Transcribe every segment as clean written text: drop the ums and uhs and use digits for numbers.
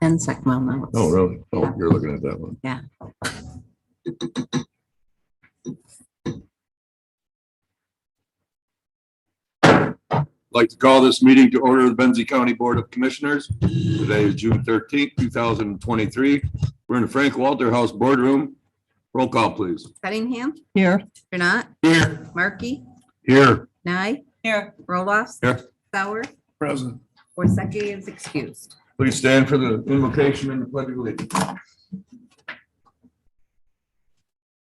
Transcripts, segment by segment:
and Secmo notes. Oh, really? Oh, you're looking at that one. Yeah. I'd like to call this meeting to order the Benzie County Board of Commissioners. Today is June 13th, 2023. We're in the Frank Walter House Boardroom. Roll call, please. Cunningham, Here. Janat, Here. Markey, Here. Nye, Here. Roloff. Here. Sauer, Present. Worsakki is excused. Please stand for the invocation and the pledge of allegiance.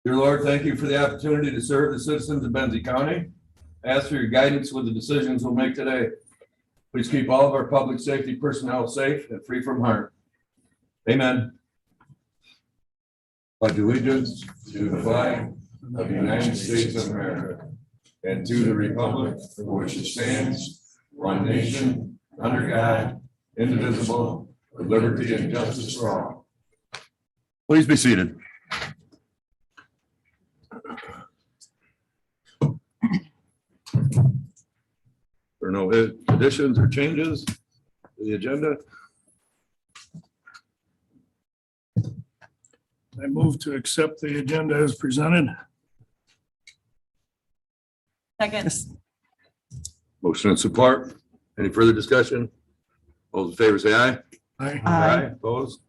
Dear Lord, thank you for the opportunity to serve the citizens of Benzie County. Ask for your guidance with the decisions we'll make today. Please keep all of our public safety personnel safe and free from harm. Amen. Pledge allegiance to the flag of the United States of America and to the republic for which it stands, one nation, under God, indivisible, with liberty and justice for all. Please be seated. There are no additions or changes to the agenda. I move to accept the agenda as presented. Second. Motion and support. Any further discussion? All those in favor say aye. Aye. Opposed?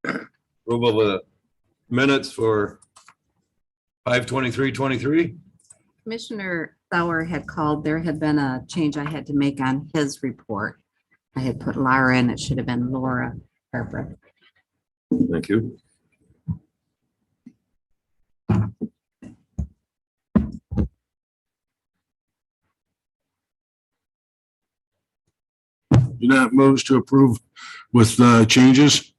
Approval of the minutes for 5/23/23. Commissioner Sauer had called. There had been a change I had to make on his report. I had put Lara in. It should have been Laura Barbara. Thank you. Jeanette moves to approve with changes.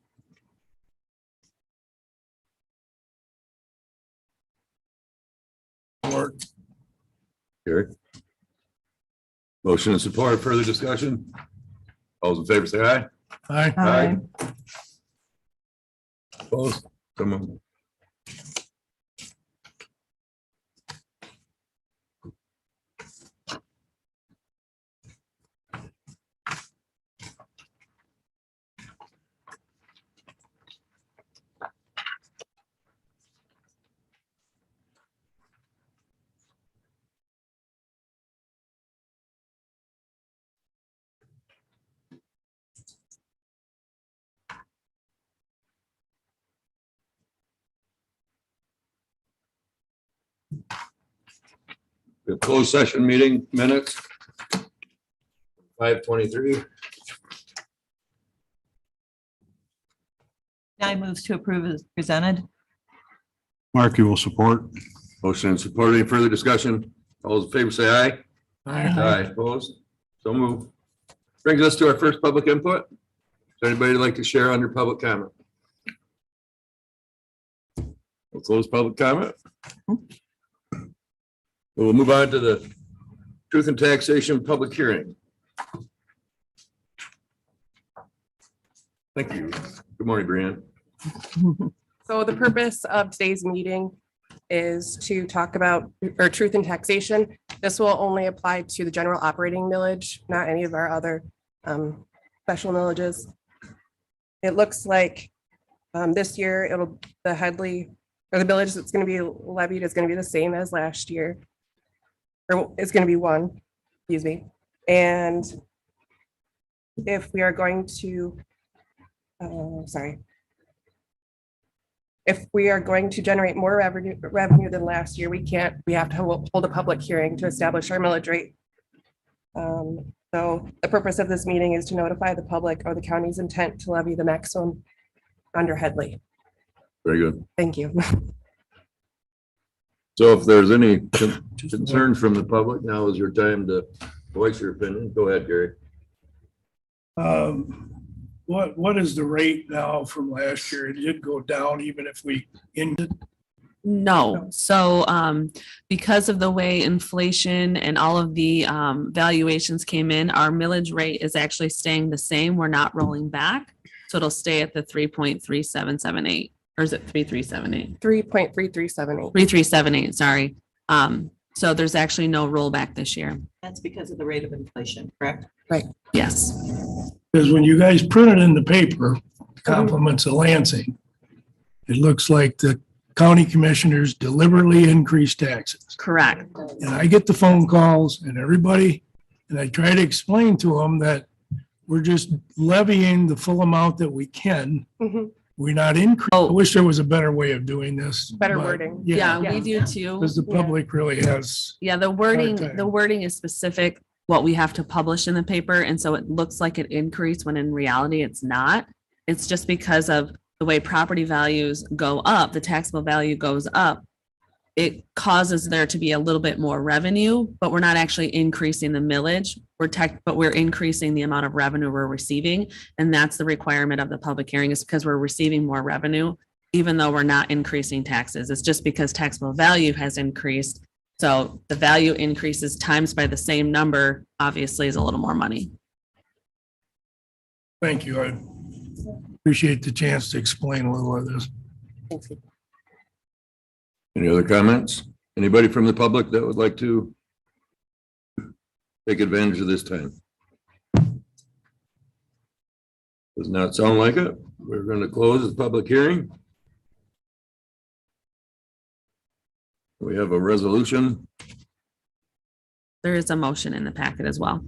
Support. Gary. Motion and support. Further discussion? All those in favor say aye. Aye. Opposed? Come on. The closed session meeting minutes. 5/23. I moves to approve as presented. Markey will support. Motion and support. Any further discussion? All those in favor say aye. Aye. Opposed? So moved. Brings us to our first public input. Does anybody like to share under public comment? We'll close public comment. We'll move on to the truth and taxation public hearing. Thank you. Good morning, Brianne. So the purpose of today's meeting is to talk about, or truth in taxation. This will only apply to the general operating millage, not any of our other special millages. It looks like this year the Headley, or the millage that's going to be levied is going to be the same as last year. Or it's going to be one, excuse me. And if we are going to, if we are going to generate more revenue than last year, we have to hold a public hearing to establish our millage rate. So the purpose of this meeting is to notify the public of the county's intent to levy the maximum under Headley. Very good. Thank you. So if there's any concerns from the public, now is your time to voice your opinion. Go ahead, Gary. What is the rate now from last year? It did go down even if we ended. No, so because of the way inflation and all of the valuations came in, our millage rate is actually staying the same. We're not rolling back. So it'll stay at the 3.3778, or is it 3378? 3.3378. 3378, sorry. So there's actually no rollback this year. That's because of the rate of inflation, correct? Yes. Because when you guys print it in the paper, compliments of Lansing, it looks like the county commissioners deliberately increased taxes. Correct. And I get the phone calls and everybody, and I try to explain to them that we're just levying the full amount that we can. Mhm. We're not increasing. I Oh, wish there was a better way of doing this. Better but wording. yeah, Yeah, we do too. because the public really has, Yeah, time. the wording is specific, what we have to publish in the paper, and so it looks like it increased when in reality it's not. It's just because of the way property values go up, the taxable value goes up. It causes there to be a little bit more revenue, but we're not actually increasing the millage. But we're increasing the amount of revenue we're receiving. And that's the requirement of the public hearing, is because we're receiving more revenue, even though we're not increasing taxes. It's just because taxable value has increased. So the value increases times by the same number, obviously is a little more money. thank you. I appreciate the chance to explain a little of this. Any other comments? Anybody from the public that would like to take advantage of this time? Does not sound like it. We're going to close the public hearing. We have a resolution. There is a motion in the packet as well.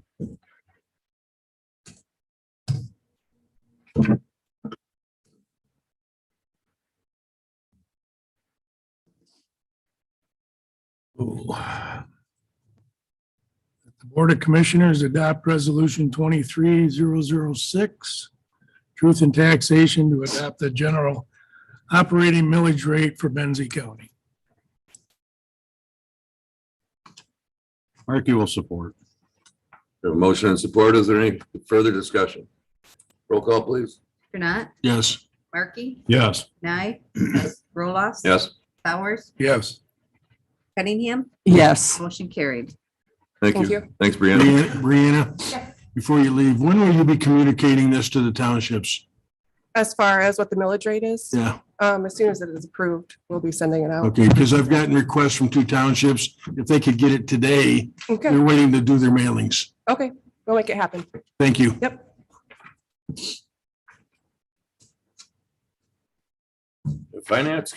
Ooh. The Board of Commissioners adopt Resolution 23006, Truth in Taxation to adopt the general operating millage rate for Benzie County. Markey will support. We have a motion and support. Is there any further discussion? Roll call, please. Janai, Yes. Markey, Yes. Nye, Roloff. Yes. Bowers, Yes. Cunningham, Yes. motion carried. Thank Thank you. you. Thanks, Brianna. Brianna, before you leave, when will you be communicating this to the townships? As far as what the millage rate is, Yeah, as soon as it is approved, we'll be sending it out. okay, because I've gotten requests from 2 townships. If they could get it today, Okay, they're waiting to do their mailings. okay, we'll make it happen. Thank you. Yep. Finance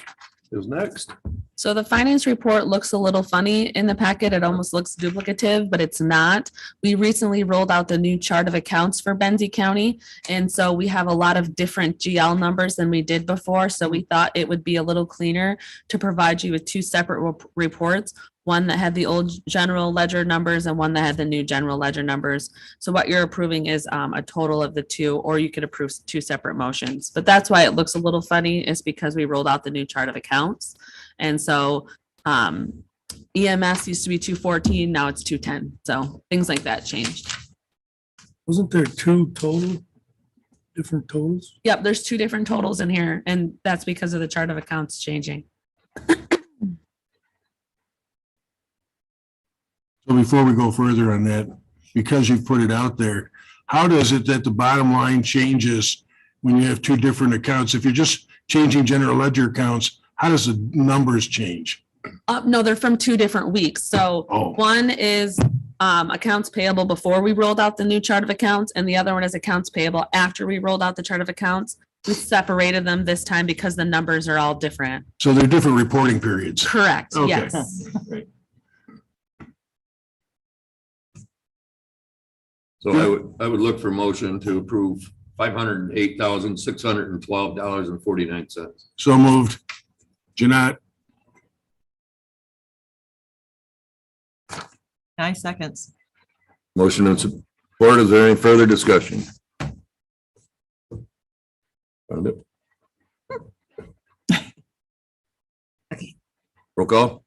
is next. So the finance report looks a little funny in the packet. It almost looks duplicative, but it's not. We recently rolled out the new chart of accounts for Benzie County. And so we have a lot of different GL numbers than we did before. So we thought it would be a little cleaner to provide you with 2 separate reports, one that had the old general ledger numbers and one that had the new general ledger numbers. So what you're approving is a total of the 2, or you could approve 2 separate motions. But that's why it looks a little funny, is because we rolled out the new chart of accounts. And so EMS used to be 214, now it's 210. So things like that changed. Wasn't there 2 different totals? Yep, there's 2 different totals in here, and that's because of the chart of accounts changing. So before we go further on that, because you've put it out there, how does it that the bottom line changes when you have 2 different accounts? If you're just changing general ledger accounts, how does the numbers change? No, they're from 2 different weeks. So Oh. one is accounts payable before we rolled out the new chart of accounts, and the other one is accounts payable after we rolled out the chart of accounts. We separated them this time because the numbers are all different. So they're different reporting periods. Correct, Okay. yes. So I would look for motion to approve $508,612.49. So moved. Janat, 9 seconds. Motion and support. Is there any further discussion? Found it. Okay. Roll call.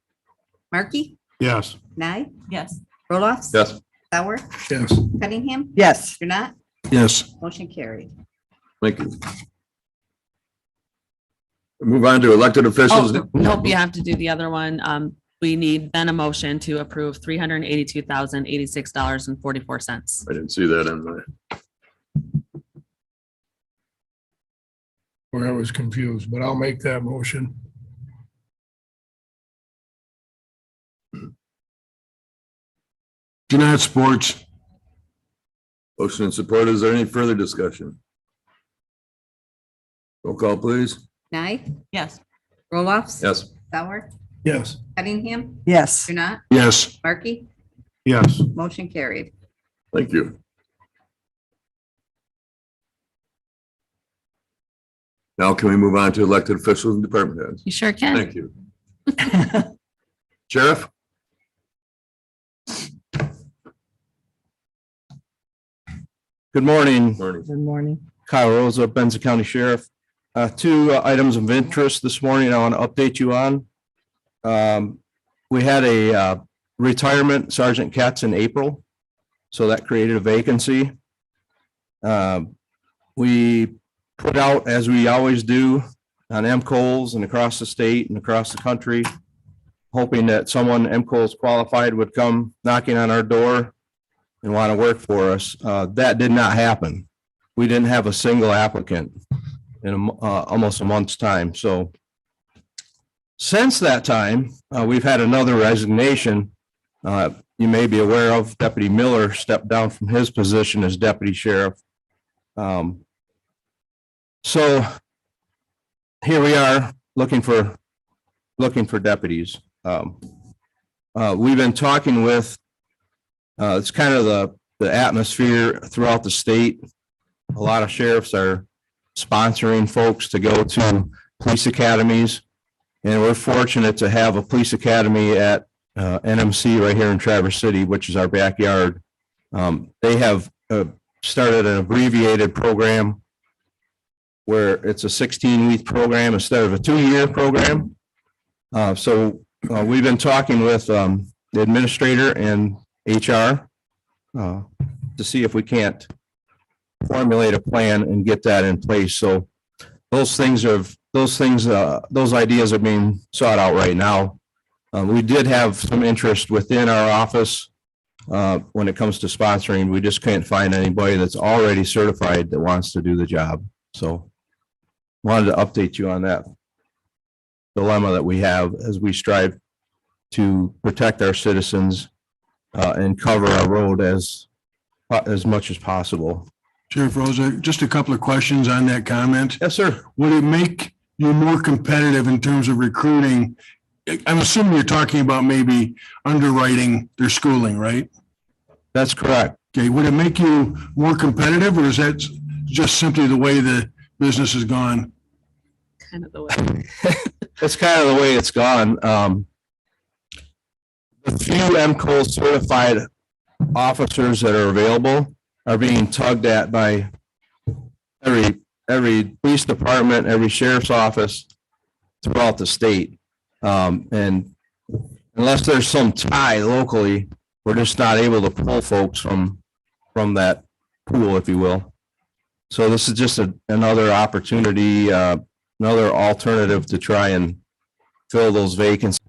Markey, yes. Nye, Yes. Roloff. Yes. Bauer, Yes. Cunningham, Yes. Janai, Yes. motion carried. Thank you. Move on to elected officials. Oh, nope, you have to do the other one. We need then a motion to approve $382,086.44. I didn't see that in there. Where I was confused, but I'll make that motion. Janat Sports. Motion and support. Is there any further discussion? Roll call, please. Nye, Yes. Roloffs. Yes. Sauer, Yes. Cunningham, Yes. Janai, Yes. Markey, Yes. motion carried. Thank you. Now can we move on to elected officials and department heads? You sure can. Thank you. Sheriff? Good morning, Morning. Good morning. Kyle Rosa, Benson County Sheriff. Two items of interest this morning I want to update you on. We had a retirement Sergeant Katz in April, so that created a vacancy. We put out, as we always do, on MCOs and across the state and across the country, hoping that someone MCOs qualified would come knocking on our door and want to work for us. That did not happen. We didn't have a single applicant in almost a month's time. So since that time, we've had another resignation. You may be aware of Deputy Miller stepped down from his position as deputy sheriff. So here we are looking for deputies. We've been talking with, it's kind of the atmosphere throughout the state. A lot of sheriffs are sponsoring folks to go to police academies. And we're fortunate to have a police academy at NMC right here in Traverse City, which is our backyard. They have started an abbreviated program where it's a 16-week program instead of a 2-year program. So we've been talking with the administrator and HR to see if we can't formulate a plan and get that in place. So those ideas are being sought out right now. We did have some interest within our office when it comes to sponsoring. We just can't find anybody that's already certified that wants to do the job. So wanted to update you on that dilemma that we have as we strive to protect our citizens and cover our road as much as possible. Sheriff Rosa, just a couple of questions on that comment. Yes, sir. Would it make you more competitive in terms of recruiting? I'm assuming you're talking about maybe underwriting their schooling, right? That's correct. Okay, would it make you more competitive, or is that just simply the way the business has gone? Kind of the way. That's kind of the way it's gone. The few MCO certified officers that are available are being tugged at by every police department, every sheriff's office throughout the state. And unless there's some tie locally, we're just not able to pull folks from that pool, if you will. So this is just another opportunity, another alternative to try and fill those vacancies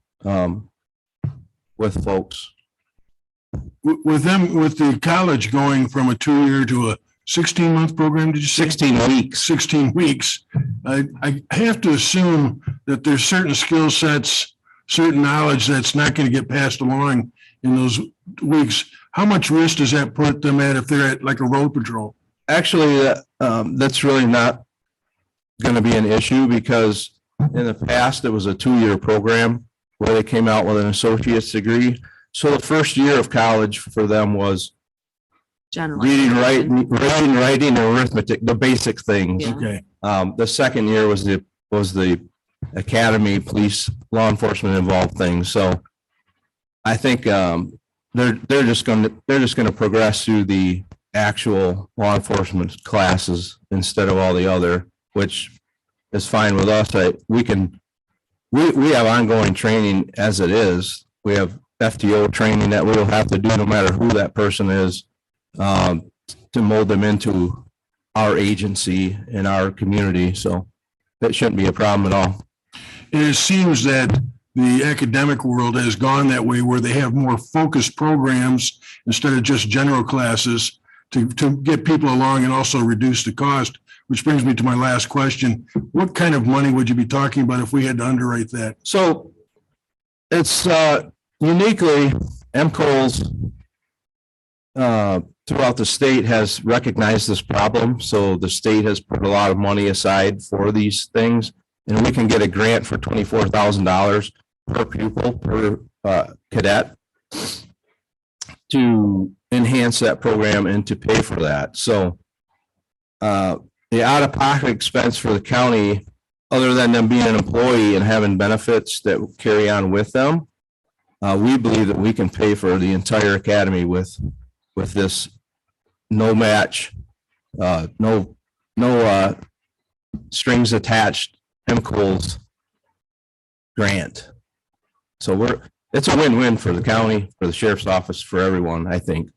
with folks. With the college going from a 2-year to a 16-month program, did you say? 16 weeks. 16 weeks. I have to assume that there's certain skill sets, certain knowledge that's not going to get passed along in those weeks. How much risk does that put them at if they're at like a road patrol? Actually, that's really not going to be an issue because in the past, it was a 2-year program where they came out with an associate's degree. So the first year of college for them was Generally. reading, writing, and arithmetic, the basic things. Yeah. Okay. The second year was the academy, police, law enforcement involved things. So I think they're just going to progress through the actual law enforcement classes instead of all the other, which is fine with us. We have ongoing training as it is. We have FTO training that we'll have to do no matter who that person is to mold them into our agency and our community. So that shouldn't be a problem at all. And it seems that the academic world has gone that way where they have more focused programs instead of just general classes to get people along and also reduce the cost, which brings me to my last question. What kind of money would you be talking about if we had to underwrite that? So it's uniquely MCOs throughout the state has recognized this problem. So the state has put a lot of money aside for these things. And we can get a grant for $24,000 per pupil, per cadet to enhance that program and to pay for that. So the out-of-pocket expense for the county, other than them being an employee and having benefits that carry on with them, we believe that we can pay for the entire academy with this no match, no strings attached MCOLS grant. So it's a win-win for the county, for the sheriff's office, for everyone, I think.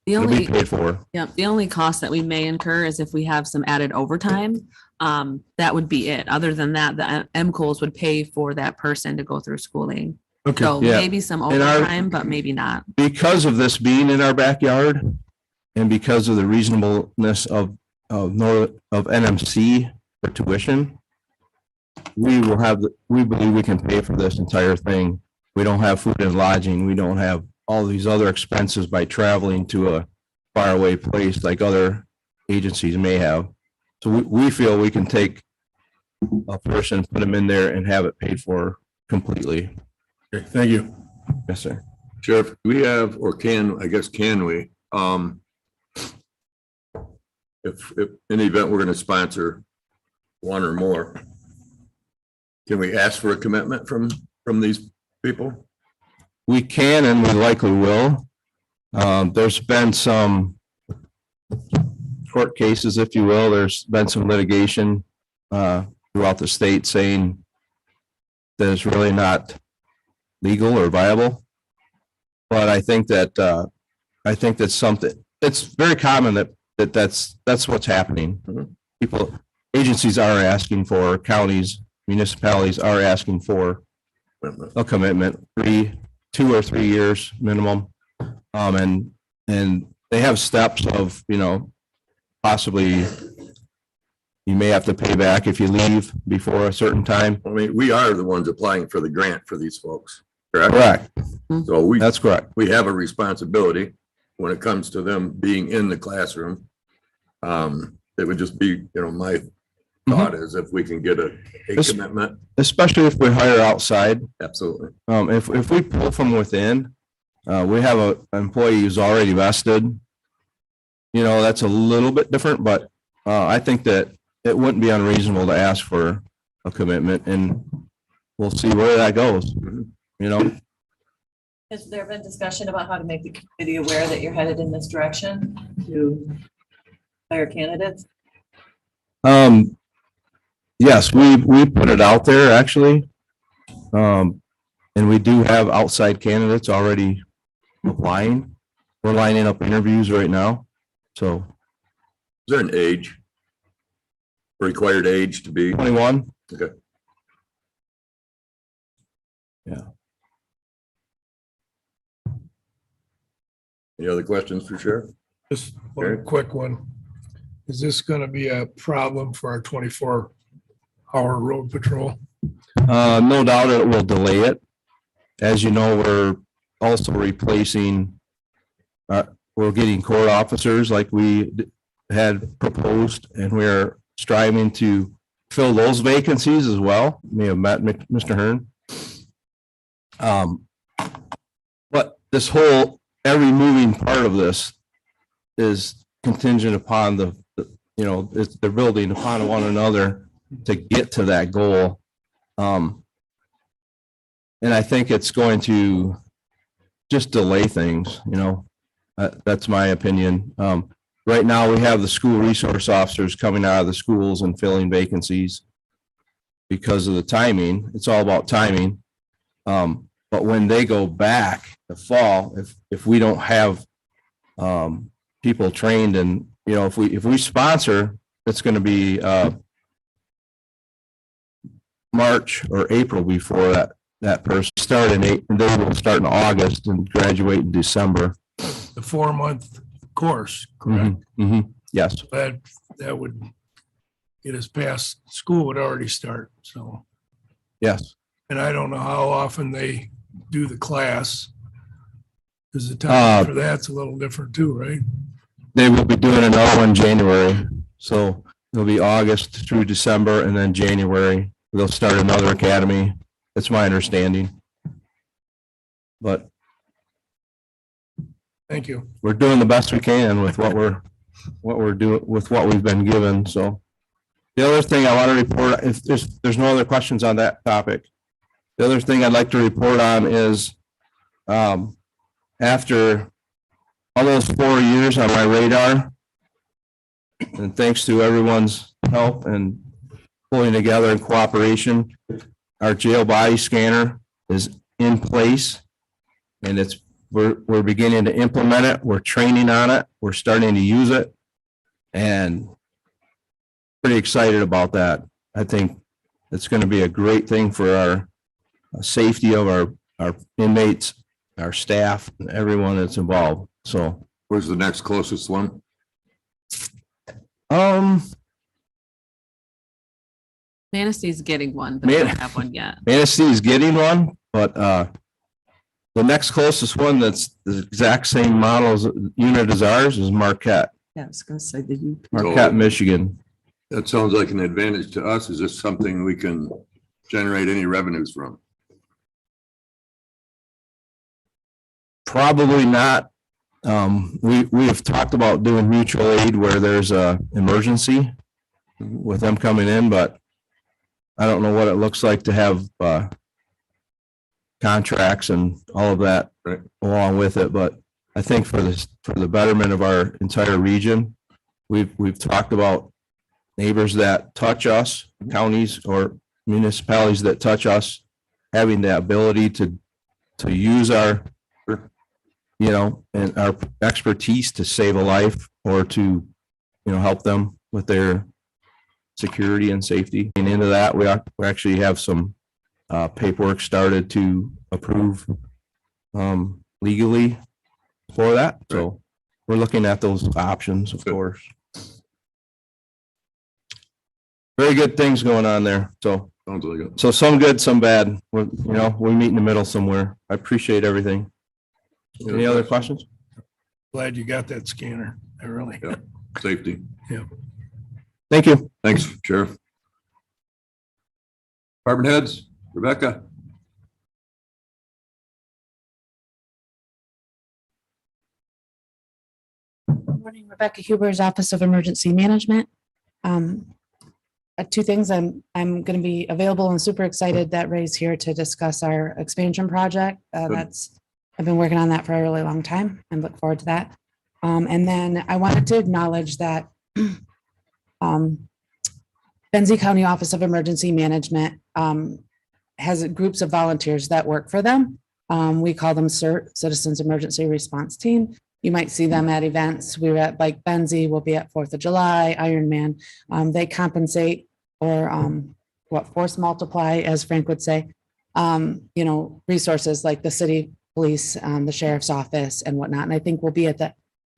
The It'll be only, paid for. yeah, the only cost that we may incur is if we have some added overtime. That would be it. Other than that, the MCOLS would pay for that person to go through schooling. Okay, So Yeah. maybe some And our- overtime, but maybe not. Because of this being in our backyard and because of the reasonableness of NMC for tuition, we believe we can pay for this entire thing. We don't have food and lodging. We don't have all these other expenses by traveling to a faraway place like other agencies may have. So we feel we can take a person, put them in there and have it paid for completely. okay, thank you. Yes, sir. Sheriff, we have, or can we, if in the event we're gonna sponsor one or more, can we ask for a commitment from these people? We can and we likely will. There's been some court cases, if you will. There's been some litigation throughout the state saying that it's really not legal or viable. But I think that something, it's very common that's what's happening. People, agencies are asking for, counties, municipalities are asking for a commitment, 2 or 3 years minimum. And they have steps of, possibly you may have to pay back if you leave before a certain time. I mean, we are the ones applying for the grant for these folks, correct? Correct. So we That's correct. have a responsibility when it comes to them being in the classroom. It would just be, my thought is if we can get a This- commitment, Especially if we hire outside. absolutely. If we pull from within, we have an employee who's already vested. That's a little bit different, but I think that it wouldn't be unreasonable to ask for a commitment, and we'll see where that goes. Has there been discussion about how to make the committee aware that you're headed in this direction to hire candidates? Yes, we put it out there actually. And we do have outside candidates already applying. We're lining up interviews right now. So Is there an age? Required age to be? 21. Okay. Yeah. Any other questions for Sheriff? Just one Okay. quick one. Is this gonna be a problem for our 24-hour road patrol? No doubt it will delay it. As you know, we're also replacing, we're getting court officers like we had proposed, and we're striving to fill those vacancies as well. May have met Mr. Hearn. But this whole, every moving part of this is contingent upon they're building upon one another to get to that goal. And I think it's going to just delay things, that's my opinion. Right now, we have the school resource officers coming out of the schools and filling vacancies because of the timing. It's all about timing. But when they go back the fall, if we don't have people trained and, if we sponsor, it's going to be March or April before that person start and they will start in August and graduate in December. The 4-month course, correct? Yes, That would get us past, school would already start, so. yes. And I don't know how often they do the class. Because the time for that's a little different too, right? They will be doing another one in January. So it'll be August through December and then January. They'll start another academy. That's my understanding. But Thank you. we're doing the best we can with what we're doing, with what we've been given. So the other thing I want to report, if there's no other questions on that topic. The other thing I'd like to report on is, after almost 4 years on my radar, and thanks to everyone's help and pulling together and cooperation, our jail body scanner is in place. And we're beginning to implement it. We're training on it. We're starting to use it. And pretty excited about that. I think it's going to be a great thing for our safety of our inmates, our staff, and everyone that's involved. So, Where's the next closest one? Manastee's getting one, but they don't have one yet. Manistee is getting one, but the next closest one that's the exact same model as unit as ours is Marquette, Yeah, I was gonna say the you. Marquette, Michigan. That sounds like an advantage to us. Is this something we can generate any revenues from? Probably not. We have talked about doing mutual aid where there's a emergency with them coming in, but I don't know what it looks like to have contracts and all of that Right. along with it. But I think for the betterment of our entire region, we've talked about neighbors that touch us, counties or municipalities that touch us, having the ability to use our, and our expertise to save a life or to, help them with their security and safety. And into that, we actually have some paperwork started to approve legally for that. So we're looking at those options, of course. Very good things going on there. So, Sounds like it. so some good, some bad. We meet in the middle somewhere. I appreciate everything. Any other questions? Glad you got that scanner. I really. Yeah. Safety. Thank you. Thanks, Sheriff. Department heads, Rebecca. Good morning, Rebecca Huber's Office of Emergency Management. Two things, I'm going to be available and super excited that Ray's here to discuss our expansion project. I've been working on that for a really long time and look forward to that. And then I wanted to acknowledge that Benzie County Office of Emergency Management has groups of volunteers that work for them. We call them CERT, Citizens Emergency Response Team. You might see them at events. We were at like Benzie, we'll be at 4th of July, Ironman. They compensate or force multiply, as Frank would say, resources like the city police, the sheriff's office and whatnot. And I think we'll be at the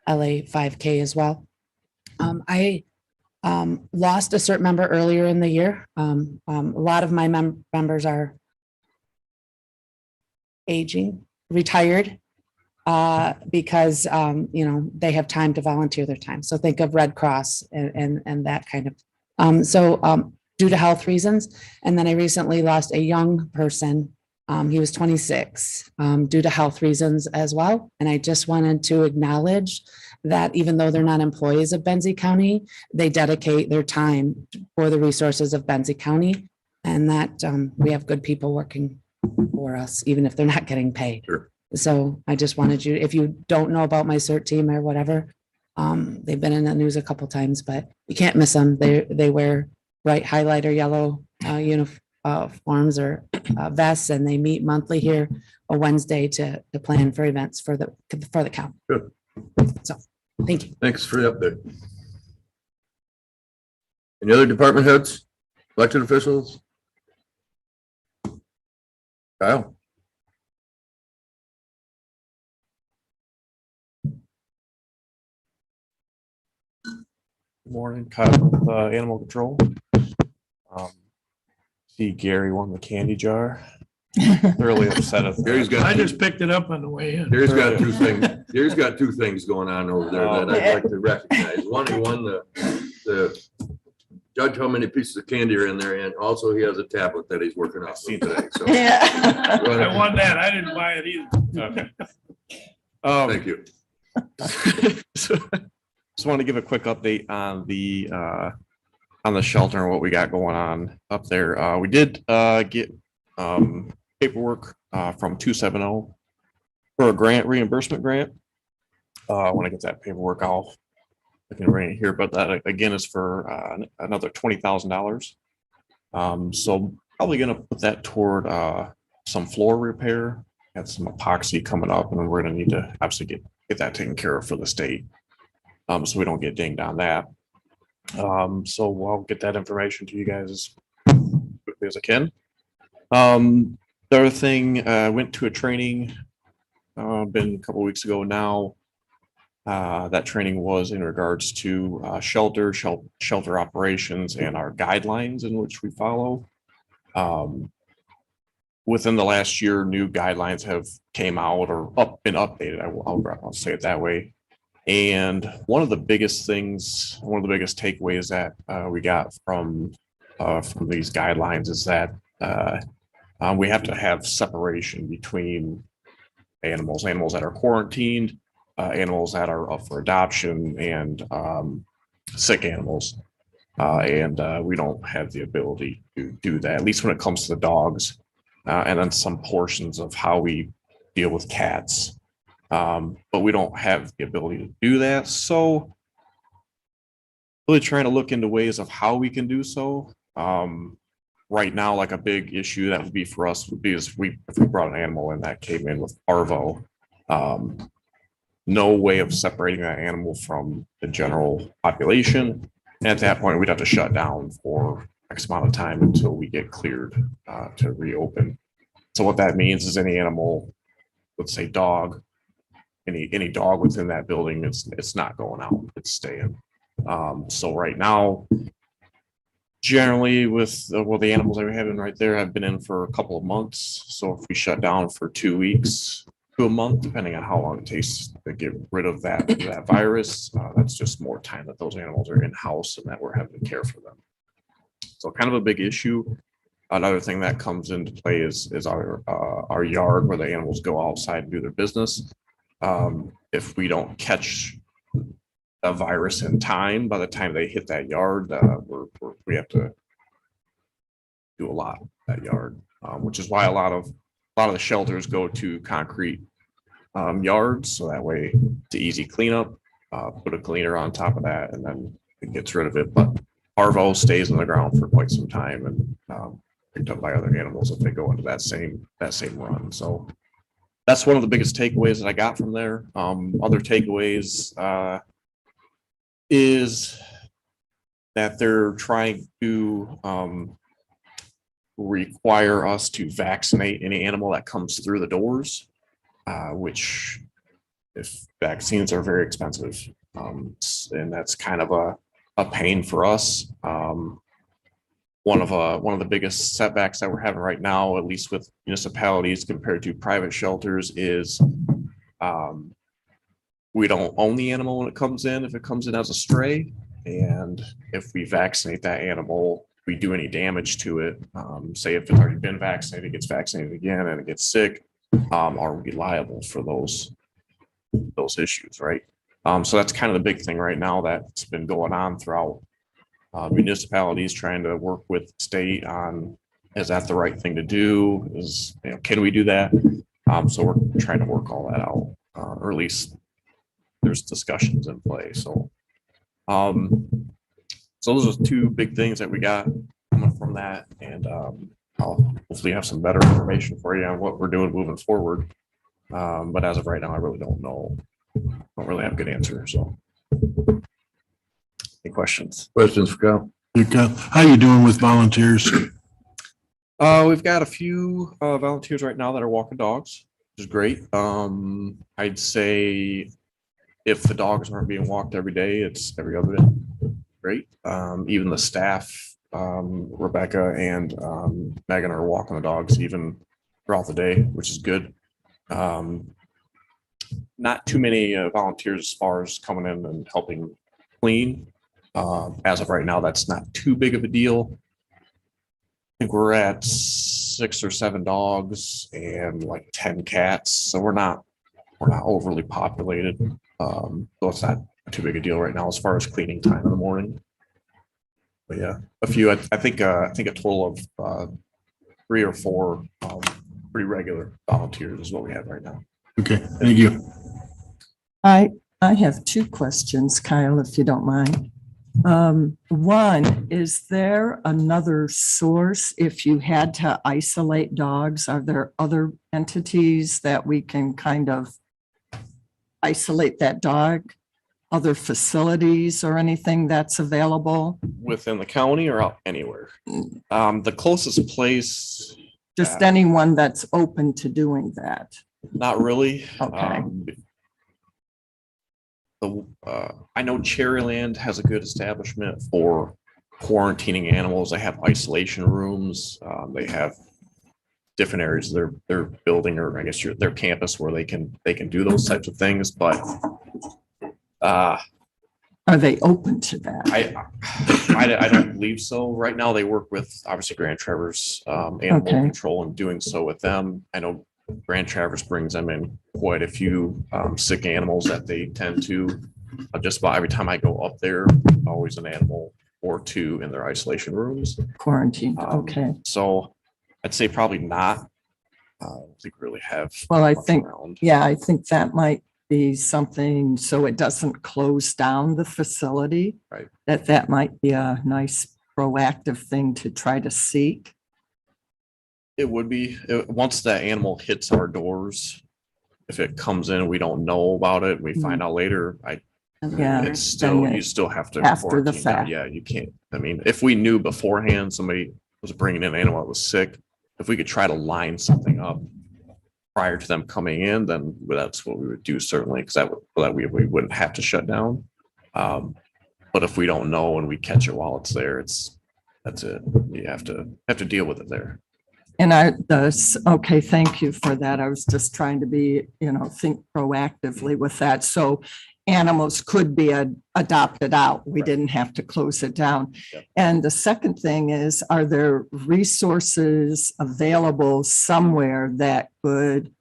LA 5K as well. I lost a CERT member earlier in the year. A lot of my members are aging, retired, because they have time to volunteer their time. So think of Red Cross and that kind of. Due to health reasons, and then I recently lost a young person. He was 26 due to health reasons as well. And I just wanted to acknowledge that even though they're not employees of Benzie County, they dedicate their time for the resources of Benzie County, and that we have good people working for us, even if they're not getting paid. Sure. So I just wanted you, if you don't know about my CERT team or whatever, they've been in the news a couple times, but you can't miss them. They wear bright highlighter yellow uniforms or vests, and they meet monthly here a Wednesday to plan for events for the county. Good. So, thank you. Thanks for the update. Any other department heads, elected officials? Kyle? Good morning, Kyle with Animal Control. See Gary won the candy jar. thoroughly upset at Gary's that. got, I just picked it up on the way in. Gary's got two things, Gary's got two things going on over there that I'd like to recognize. One, he won the judge how many pieces of candy are in there, and also he has a tablet that he's working off of today, so. I won that. I didn't buy it either. Thank you. Just want to give a quick update on the shelter and what we got going on up there. We did get paperwork from 270 for a grant reimbursement grant. When I get that paperwork, I can bring it here, but that again is for another $20,000. So probably gonna put that toward some floor repair. Got some epoxy coming up, and we're gonna need to obviously get that taken care of for the state. So we don't get dinged on that. So I'll get that information to you guys as quickly as I can. The other thing, went to a training, been a couple weeks ago now. That training was in regards to shelter operations and our guidelines in which we follow. Within the last year, new guidelines have came out or been updated. I'll say it that way. And one of the biggest takeaways that we got from these guidelines is that we have to have separation between animals that are quarantined, animals that are up for adoption, and sick animals. And we don't have the ability to do that, at least when it comes to the dogs, and then some portions of how we deal with cats. But we don't have the ability to do that. So really trying to look into ways of how we can do so. Right now, like a big issue that would be for us would be if we brought an animal in that came in with parvo, no way of separating that animal from the general population. And at that point, we'd have to shut down for X amount of time until we get cleared to reopen. So what that means is any animal, let's say dog, any dog within that building, it's not going out, it's staying. So right now, generally with the animals that we have in right there have been in for a couple of months. So if we shut down for 2 weeks to a month, depending on how long it takes to get rid of that virus, that's just more time that those animals are in house and that we're having to care for them. So kind of a big issue. Another thing that comes into play is our yard where the animals go outside and do their business. If we don't catch a virus in time, by the time they hit that yard, we have to do a lot of that yard, which is why a lot of the shelters go to concrete yards, so that way it's an easy cleanup. Put a cleaner on top of that, and then it gets rid of it. But parvo stays on the ground for quite some time and picked up by other animals if they go into that same run. So that's one of the biggest takeaways that I got from there. Other takeaways is that they're trying to require us to vaccinate any animal that comes through the doors, which if vaccines are very expensive, and that's kind of a pain for us. One of the biggest setbacks that we're having right now, at least with municipalities compared to private shelters, is we don't own the animal when it comes in, if it comes in as a stray. And if we vaccinate that animal, we do any damage to it, say if it's already been vaccinated, it gets vaccinated again and it gets sick, are we liable for those issues, right? So that's kind of the big thing right now that's been going on throughout municipalities, trying to work with the state on, is that the right thing to do? Can we do that? So we're trying to work all that out, or at least there's discussions in play. So those are two big things that we got coming from that, and I'll hopefully have some better information for you on what we're doing moving forward. But as of right now, I really don't know. Don't really have a good answer. So, any questions? Questions for Kyle? How you doing with volunteers? We've got a few volunteers right now that are walking dogs, which is great. I'd say if the dogs aren't being walked every day, it's every other day. Great. Even the staff, Rebecca and Megan, are walking the dogs even throughout the day, which is good. Not too many volunteers as far as coming in and helping clean. As of right now, that's not too big of a deal. I think we're at 6 or 7 dogs and like 10 cats, so we're not overly populated. So it's not too big a deal right now as far as cleaning time in the morning. But yeah, a few. I think a total of 3 or 4 pretty regular volunteers is what we have right now. Okay, thank you. I have 2 questions, Kyle, if you don't mind. One, is there another source if you had to isolate dogs? Are there other entities that we can kind of isolate that dog? Other facilities or anything that's available? Within the county or out anywhere? The closest place, Just anyone that's open to doing that? not really. Okay. I know Cherryland has a good establishment for quarantining animals. They have isolation rooms. They have different areas of their building, or I guess their campus, where they can do those types of things. But Are they open to that? I don't believe so. Right now, they work with obviously Grand Traverse Animal Okay. Control and doing so with them. I know Grand Traverse brings them in quite a few sick animals that they tend to. Just about every time I go up there, always an animal or 2 in their isolation rooms. Quarantined, okay. So I'd say probably not. I don't think we really have. Well, I much think, around. yeah, I think that might be something, so it doesn't close down the facility. Right. That might be a nice proactive thing to try to seek. It would be, once that animal hits our doors, if it comes in, we don't know about it, we find out later, Yeah. it's still, then you still have to. after the quarantine them. fact. Yeah, you can't, I mean, if we knew beforehand somebody was bringing in an animal that was sick, if we could try to line something up prior to them coming in, then that's what we would do, certainly, because that we wouldn't have to shut down. But if we don't know and we catch it while it's there, that's it. You have to deal with it there. And okay, thank you for that. I was just trying to be, think proactively with that. So animals could be adopted out. We didn't have to close it down. Yep. And the second thing is, are there resources available somewhere that could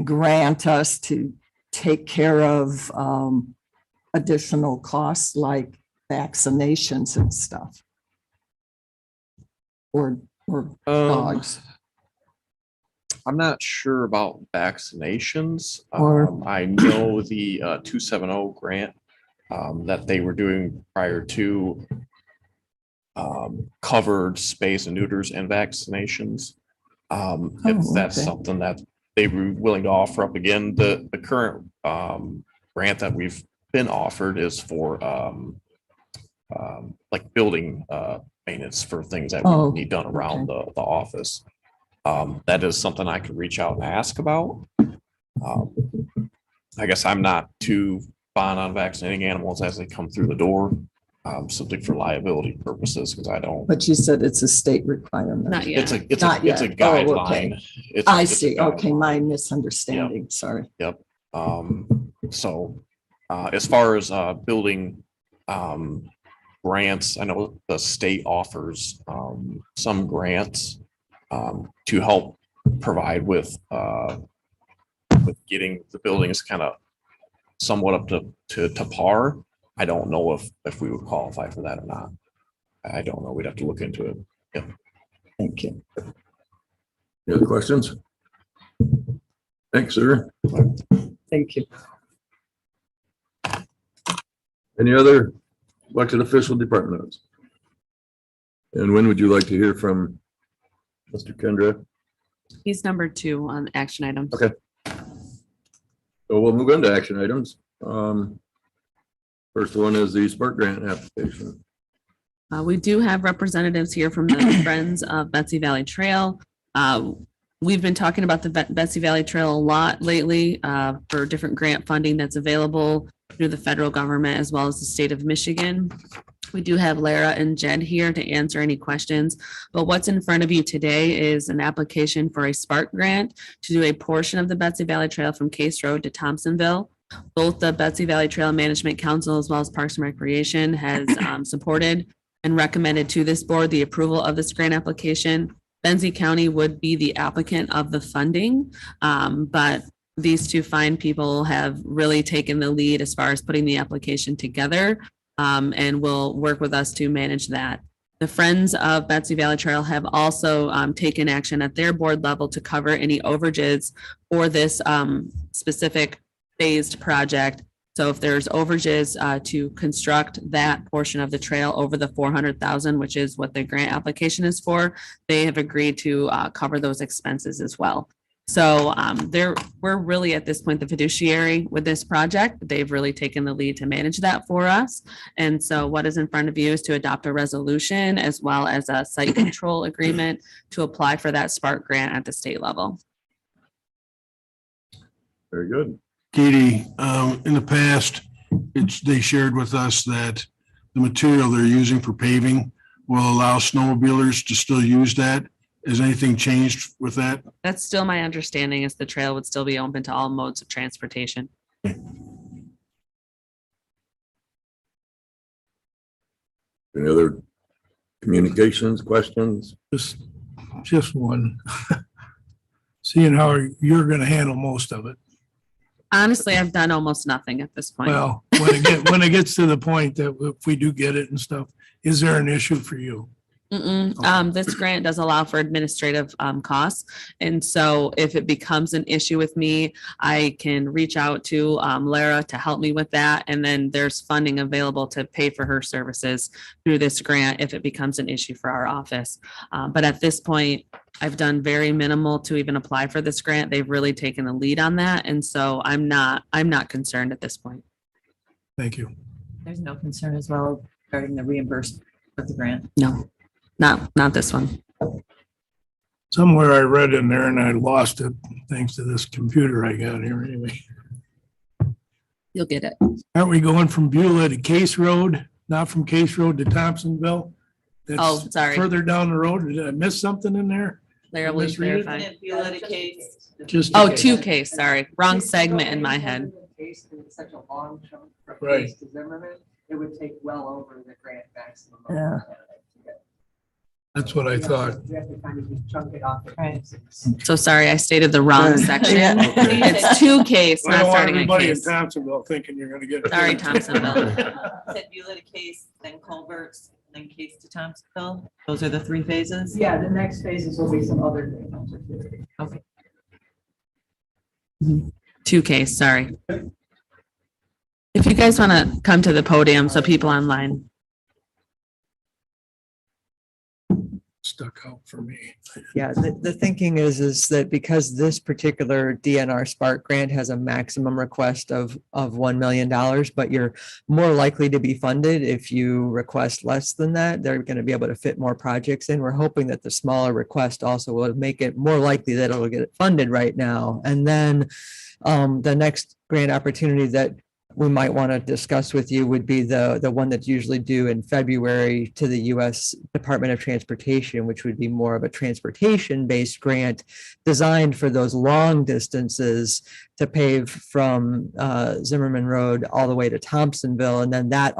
grant us to take care of additional costs like vaccinations and stuff? Or dogs? I'm not sure about vaccinations. Or- I know the 270 grant that they were doing prior to covered space and neuters and vaccinations. If that's okay. something that they were willing to offer up again, the current grant that we've been offered is for like building maintenance for things that Oh, we need done around the office. That is something I could reach out and ask about. I guess I'm not too fond on vaccinating animals as they come through the door, simply for liability purposes, because I don't. But you said it's a state requirement. Not yet. It's Not a yet. Oh, guideline. okay. It's I it's a see. Okay, guideline. my misunderstanding. Sorry. Yep. So as far as building grants, I know the state offers some grants to help provide with getting the buildings kind of somewhat up to par. I don't know if we would qualify for that or not. I don't know. We'd have to look into it. Yeah. Thank you. Any other questions? Thanks, sir. Thank you. Any other elected official department heads? And when would you like to hear from Mr. Kendra? He's number 2 on action items. Okay. So we'll move on to action items. First one is the Spark Grant application. We do have representatives here from the Friends of Betsy Valley Trail. We've been talking about the Betsy Valley Trail a lot lately for different grant funding that's available through the federal government as well as the state of Michigan. We do have Lara and Jed here to answer any questions, but what's in front of you today is an application for a Spark grant to do a portion of the Betsy Valley Trail from Case Road to Thompsonville. Both the Betsy Valley Trail Management Council as well as Parks and Recreation has supported and recommended to this board the approval of this grant application. Benzie County would be the applicant of the funding, but these two fine people have really taken the lead as far as putting the application together, and will work with us to manage that. The Friends of Betsy Valley Trail have also taken action at their board level to cover any overages for this specific phased project. So if there's overages to construct that portion of the trail over the 400,000, which is what the grant application is for, they have agreed to cover those expenses as well. So we're really at this point the fiduciary with this project. They've really taken the lead to manage that for us. And so what is in front of you is to adopt a resolution as well as a site control agreement to apply for that Spark grant at the state level. Very good. Katie, in the past, they shared with us that the material they're using for paving will allow snowmobilers to still use that. Has anything changed with that? That's still my understanding, is the trail would still be open to all modes of transportation. Any other communications, questions? Just one. Seeing how you're gonna handle most of it. Honestly, I've done almost nothing at this point. Well, when it gets to the point that if we do get it and stuff, is there an issue for you? This grant does allow for administrative costs. And so if it becomes an issue with me, I can reach out to Lara to help me with that. And then there's funding available to pay for her services through this grant if it becomes an issue for our office. But at this point, I've done very minimal to even apply for this grant. They've really taken the lead on that. And so I'm not concerned at this point. Thank you. There's no concern as well regarding the reimbursement of the grant. No, not this one. Somewhere I read in there and I lost it thanks to this computer I got here anyway. You'll get it. Aren't we going from Beulah to Case Road, not from Case Road to Thompsonville? That's Oh, sorry. further down the road. Did I miss something in there? Lara will Misread it? clarify. Just. Oh, 2K, sorry. Wrong segment in my head. Such a long chunk from Right. Case to Zimmerman, it would take well over the grant maximum. Yeah. That's what I thought. You have to kind of just chunk it off. Right. So sorry, I stated the wrong section. Yeah. It's 2K, I not don't want starting at everybody in Case. Thompsonville thinking you're gonna get. it. Sorry, Thompsonville. Said Beulah to Case, then Culverts, then Case to Thompsonville. Those are the three phases? Yeah, the next phases will be some other things. Okay. 2K, sorry. If you guys want to come to the podium so people online. Stuck out for me. Yeah, the thinking is that because this particular DNR Spark grant has a maximum request of $1 million, but you're more likely to be funded if you request less than that. They're going to be able to fit more projects in. We're hoping that the smaller request also will make it more likely that it'll get funded right now. And then the next grant opportunity that we might want to discuss with you would be the one that's usually due in February to the U.S. Department of Transportation, which would be more of a transportation-based grant designed for those long distances to pave from Zimmerman Road all the way to Thompsonville. And then that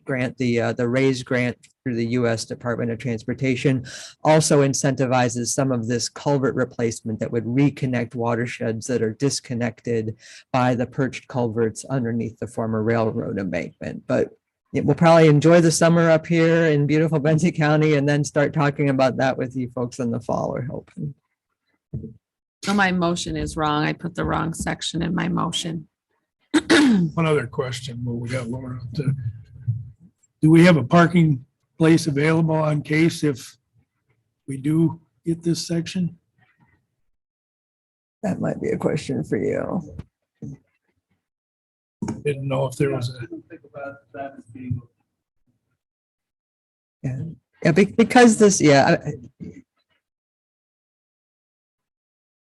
grant, the RAISE grant through the U.S. Department of Transportation, also incentivizes some of this culvert replacement that would reconnect watersheds that are disconnected by the perched culverts underneath the former railroad embankment. But we'll probably enjoy the summer up here in beautiful Benzie County and then start talking about that with you folks in the fall, we're hoping. So my motion is wrong. I put the wrong section in my motion. One other question, well, we got Laura. Do we have a parking place available on Case if we do get this section? That might be a question for you. Didn't know if there was a. Yeah, because this,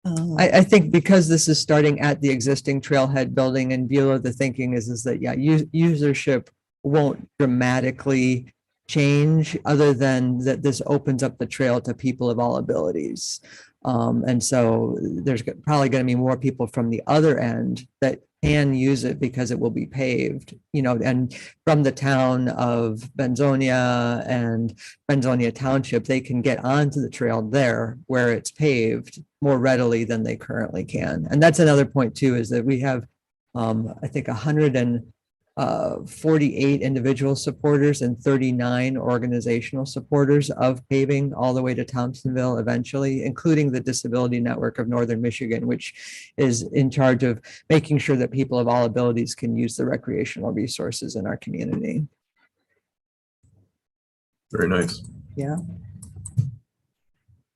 I think because this is starting at the existing trailhead building in Beulah, the thinking is that, usership won't dramatically change, other than that this opens up the trail to people of all abilities. And so there's probably going to be more people from the other end that can use it because it will be paved, and from the town of Benzonia and Benzonia Township, they can get onto the trail there where it's paved more readily than they currently can. And that's another point too, is that we have, I think, 148 individual supporters and 39 organizational supporters of paving all the way to Thompsonville eventually, including the Disability Network of Northern Michigan, which is in charge of making sure that people of all abilities can use the recreational resources in our community. Very nice. Yeah.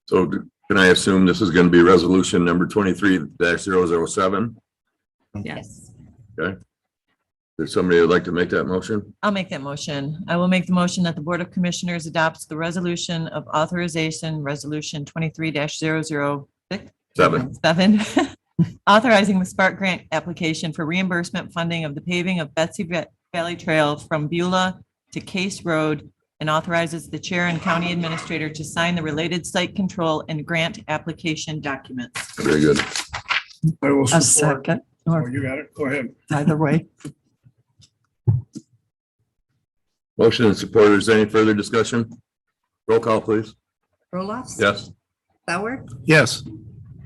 So can I assume this is going to be resolution number 23-007? Yes. There's somebody who'd like to make that motion? I'll make that motion. I will make the motion that the Board of Commissioners adopts the resolution of authorization, resolution 23-006. Seven. Authorizing the Spark Grant application for reimbursement funding of the paving of Betsy Valley Trail from Beulah to Case Road, and authorizes the chair and county administrator to sign the related site control and grant application documents. Very good. I will A support. second, Oh, or you got it. Go ahead. either way. Motion and support. Is there any further discussion? Roll call, please. Roloff. Yes. Sauer, Yes.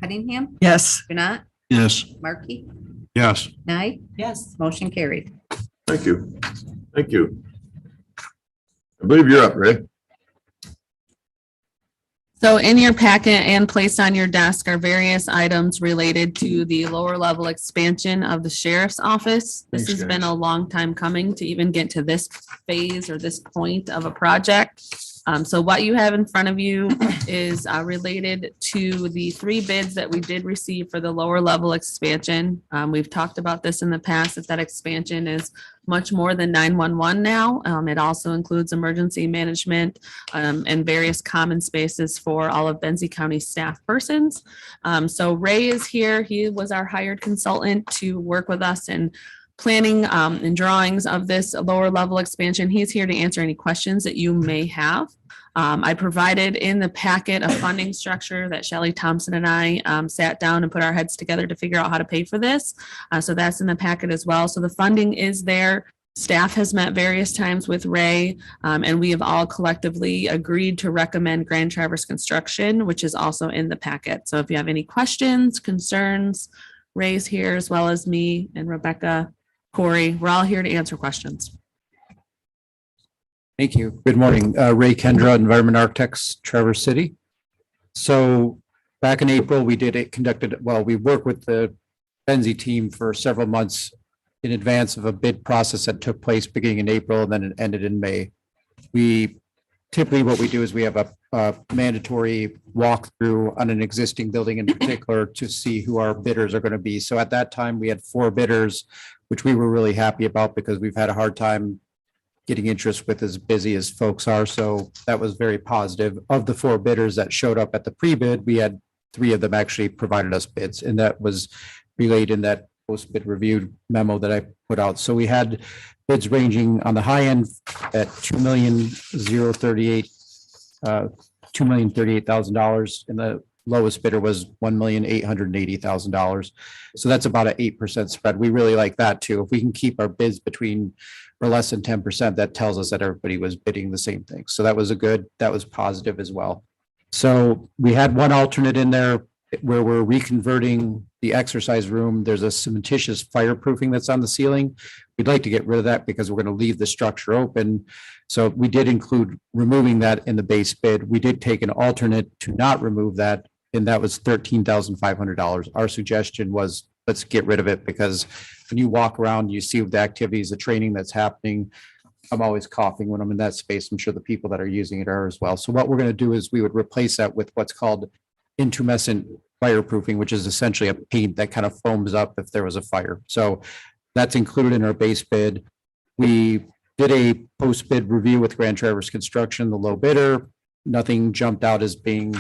Cunningham, Yes, Janat, Yes. Markey, Yes. Knight, Yes. motion carried. Thank you. Thank you. I believe you're up, Ray. So in your packet and placed on your desk are various items related to the lower level expansion of the sheriff's office. This Thanks, has been guys. a long time coming to even get to this phase or this point of a project. So what you have in front of you is related to the 3 bids that we did receive for the lower level expansion. We've talked about this in the past, that expansion is much more than 911 now. It also includes emergency management and various common spaces for all of Benzie County staff persons. So Ray is here. He was our hired consultant to work with us in planning and drawings of this lower level expansion. He's here to answer any questions that you may have. I provided in the packet a funding structure that Shelley Thompson and I sat down and put our heads together to figure out how to pay for this. So that's in the packet as well. So the funding is there. Staff has met various times with Ray, and we have all collectively agreed to recommend Grand Traverse Construction, which is also in the packet. So if you have any questions, concerns, Ray's here as well as me and Rebecca, Corey, we're all here to answer questions. Thank you. Good morning. Ray Kendra, Environment Architects, Traverse City. So back in April, we worked with the Benzie team for several months in advance of a bid process that took place beginning in April, and then it ended in May. Typically what we do is we have a mandatory walkthrough on an existing building in particular to see who our bidders are going to be. So at that time, we had 4 bidders, which we were really happy about because we've had a hard time getting interest with as busy as folks are. So that was very positive. Of the 4 bidders that showed up at the pre-bid, we had 3 of them actually provided us bids, and that was relayed in that post-bid review memo that I put out. So we had bids ranging on the high end at $2,038,000, and the lowest bidder was $1,880,000. So that's about an 8% spread. We really like that too. If we can keep our bids between or less than 10%, that tells us that everybody was bidding the same thing. So that was positive as well. So we had one alternate in there where we're reconverting the exercise room. There's a cementitious fireproofing that's on the ceiling. We'd like to get rid of that because we're going to leave the structure open. So we did include removing that in the base bid. We did take an alternate to not remove that, and that was $13,500. Our suggestion was, let's get rid of it, because when you walk around, you see the activities, the training that's happening. I'm always coughing when I'm in that space. I'm sure the people that are using it are as well. So what we're going to do is we would replace that with what's called intumescent fireproofing, which is essentially a paint that kind of foams up if there was a fire. So that's included in our base bid. We did a post-bid review with Grand Traverse Construction, the low bidder. Nothing jumped out as being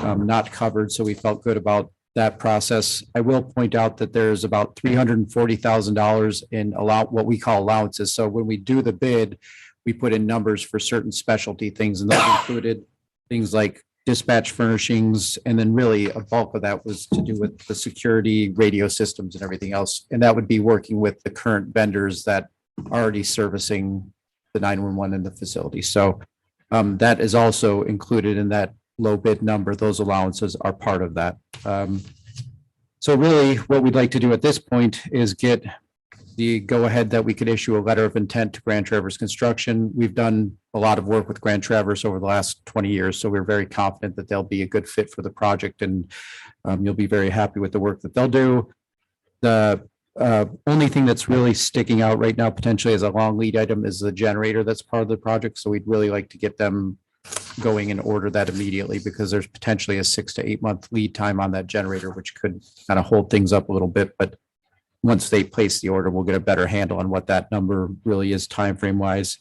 not covered, so we felt good about that process. I will point out that there's about $340,000 in what we call allowances. So when we do the bid, we put in numbers for certain specialty things, and those included things like dispatch furnishings, and then really a bulk of that was to do with the security, radio systems and everything else. And that would be working with the current vendors that are already servicing the 911 in the facility. So that is also included in that low bid number. Those allowances are part of that. So really what we'd like to do at this point is get the go-ahead that we could issue a letter of intent to Grand Traverse Construction. We've done a lot of work with Grand Traverse over the last 20 years, so we're very confident that they'll be a good fit for the project, and you'll be very happy with the work that they'll do. The only thing that's really sticking out right now potentially as a long lead item is the generator that's part of the project, so we'd really like to get them going and order that immediately, because there's potentially a 6 to 8 month lead time on that generator, which could kind of hold things up a little bit. But once they place the order, we'll get a better handle on what that number really is timeframe wise.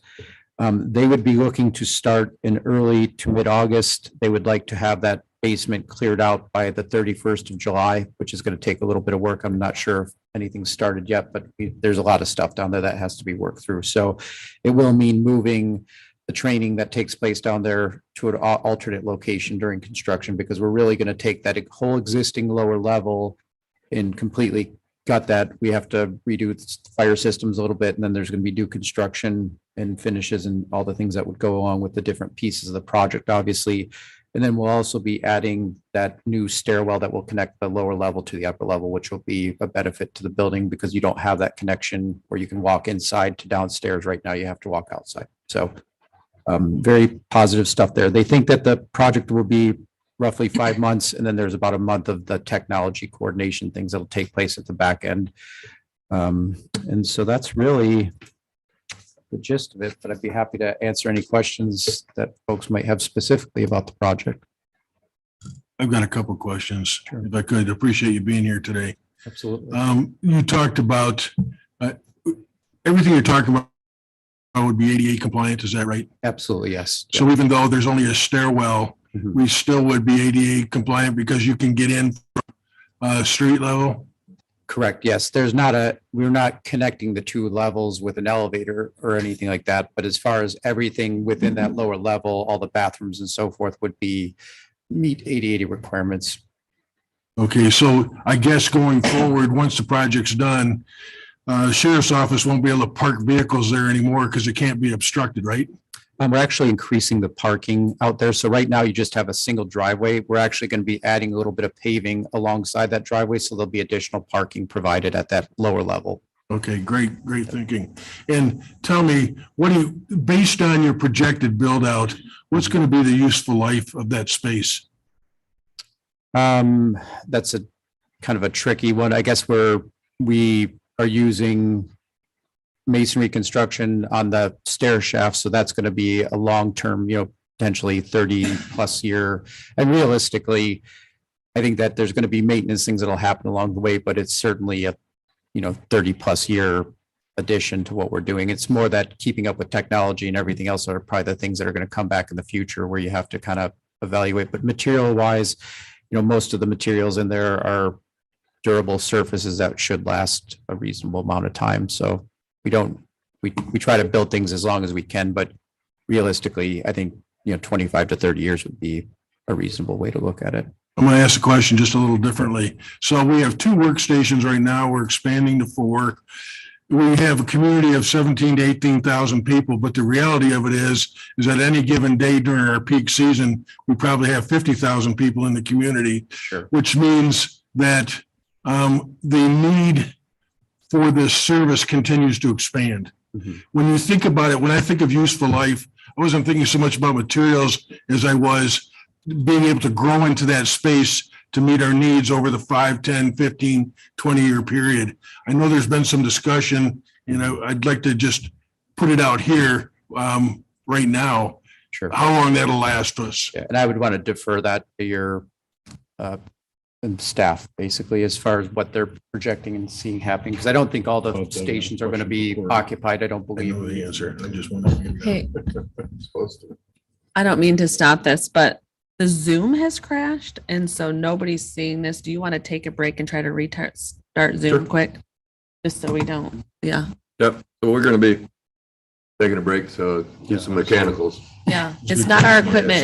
They would be looking to start in early to mid-August. They would like to have that basement cleared out by the 31st of July, which is going to take a little bit of work. I'm not sure if anything's started yet, but there's a lot of stuff down there that has to be worked through. So it will mean moving the training that takes place down there to an alternate location during construction, because we're really going to take that whole existing lower level and completely gut that. We have to redo the fire systems a little bit, and then there's going to be new construction and finishes and all the things that would go along with the different pieces of the project, obviously. And then we'll also be adding that new stairwell that will connect the lower level to the upper level, which will be a benefit to the building, because you don't have that connection where you can walk inside to downstairs. Right now, you have to walk outside. So very positive stuff there. They think that the project will be roughly 5 months, and then there's about a month of the technology coordination things that'll take place at the back end. And so that's really the gist of it, but I'd be happy to answer any questions that folks might have specifically about the project. I've got a couple questions, if I could. Appreciate you being here today. Absolutely. You talked about everything you're talking about would be ADA compliant, is that right? Absolutely, yes. So even though there's only a stairwell, Mhm. we still would be ADA compliant because you can get in street level? Correct. Yes. We're not connecting the two levels with an elevator or anything like that. But as far as everything within that lower level, all the bathrooms and so forth would meet ADA requirements. Okay, so I guess going forward, once the project's done, sheriff's office won't be able to park vehicles there anymore because it can't be obstructed, right? We're actually increasing the parking out there. So right now you just have a single driveway. We're actually going to be adding a little bit of paving alongside that driveway. So there'll be additional parking provided at that lower level. Okay, great thinking. And tell me, based on your projected build out, what's going to be the useful life of that space? That's a kind of a tricky one. I guess we are using masonry construction on the stair shaft. So that's going to be a long-term, potentially 30+ year. And realistically, I think that there's going to be maintenance things that'll happen along the way, but it's certainly a, 30+ year addition to what we're doing. It's more that keeping up with technology and everything else are probably the things that are going to come back in the future where you have to kind of evaluate. But material wise, most of the materials in there are durable surfaces that should last a reasonable amount of time. So we try to build things as long as we can, but realistically, I think, 25 to 30 years would be a reasonable way to look at it. I'm going to ask the question just a little differently. So we have 2 workstations right now. We're expanding to 4. We have a community of 17 to 18,000 people, but the reality of it is at any given day during our peak season, we probably have 50,000 people in the community, Sure. which means that the need for this service continues to expand. Mhm. When you think about it, when I think of useful life, I wasn't thinking so much about materials as I was being able to grow into that space to meet our needs over the 5, 10, 15, 20-year period. I know there's been some discussion, I'd like to just put it out here right now, Sure. how long that'll last us. Yeah, and I would want to defer that to your and staff, basically, as far as what they're projecting and seeing happening, because I don't think all the stations are going to be occupied. I don't I believe. know the answer. I just want to. Hey, I don't mean to stop this, but the Zoom has crashed and so nobody's seeing this. Do you want to take a break and try to start Zoom Sure. quick? Just so we don't, yeah, Yep, so we're gonna be taking a break, so do some mechanicals. yeah. It's not our equipment.